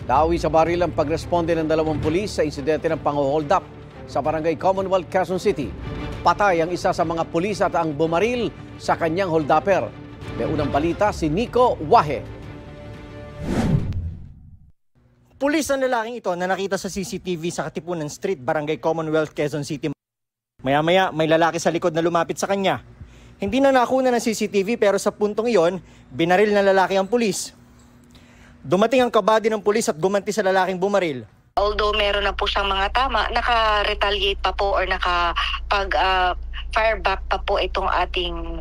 Nahawi sa baril ang pagresponde ng 2 pulis sa insidente ng pang-hold up sa barangay Commonwealth, Quezon City. Patay ang isa sa mga pulis at ang bumaril sa kanyang hold-upper. May unang balita si Nico Wahe. Pulis ang lalaking ito na nakita sa CCTV sa Katipunan Street, barangay Commonwealth, Quezon City. Maya-maya may lalaki sa likod na lumapit sa kanya. Hindi na nakuna ng CCTV pero sa puntong iyon, binaril na lalaki ang pulis. Dumating ang kabady ng pulis at gumanti sa lalaking bumaril. Although meron na po siyang mga tama, naka-retaliate pa po or naka-fire back pa po itong ating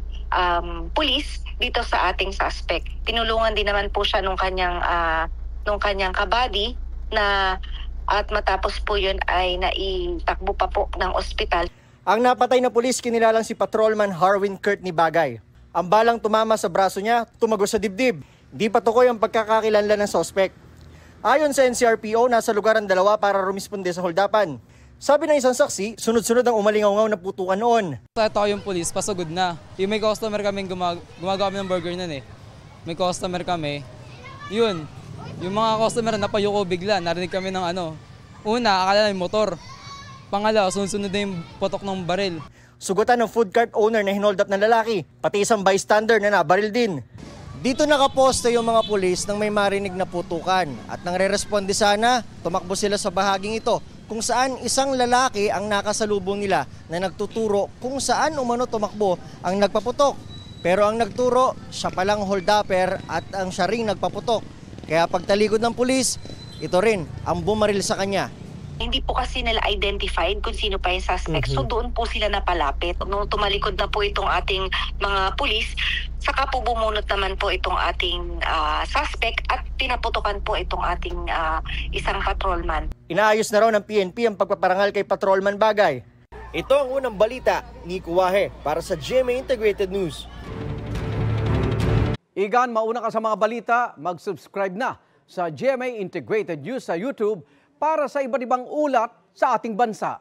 pulis dito sa ating suspect. Tinulungan din naman po siya nung kanyang kabady na at matapos po yun ay naitakbo pa po ng ospital. Ang napatay na pulis kinilalang si Patrolman Harwin Courtney Bagay. Ang balang tumama sa braso niya, tumagos sa dibdib. Di pa tukoy ang pagkakakilanlan ng sospek. Ayon sa NCRPO, nasa lugar ang dalawa para rumisponde sa holdapan. Sabi ng isang saksi, sunod-sunod ang umalingaw-ngaw na putukan noon. Ito yung police, pasugod na. Yung may customer kami, gumagawa kami ng burger nun eh. May customer kami. Yun, yung mga customer napayuko bigla, narinig kami ng una, akala na yung motor. Pangalawa, sunod-sunod na yung potok ng baril. Sugutan ng food cart owner na hinold up ng lalaki, pati isang bystander na nabaril din. Dito nakaposte yung mga pulis nang may marinig na putukan at nang re-responde sana, tumakbo sila sa bahaging ito kung saan isang lalaki ang nakasalubong nila na nagtuturo kung saan umano tumakbo ang nagpaputok. Pero ang nagturo, siya palang hold-upper at ang siya ring nagpaputok. Kaya pagtalikod ng pulis, ito rin ang bumaril sa kanya. Hindi po kasi nila identified kung sino pa yung suspect. So doon po sila napalapit. Nung tumalikod na po itong ating mga pulis, saka po bumunot naman po itong ating suspect at pinaputukan po itong ating isang patrolman. Inaayos na raw ng PNP ang pagpaparangal kay Patrolman Bagay. Ito ang unang balita, Nico Wahe, para sa GMA Integrated News. Igan, mauna ka sa mga balita, mag-subscribe na sa GMA Integrated News sa YouTube para sa iba't ibang ulat sa ating bansa.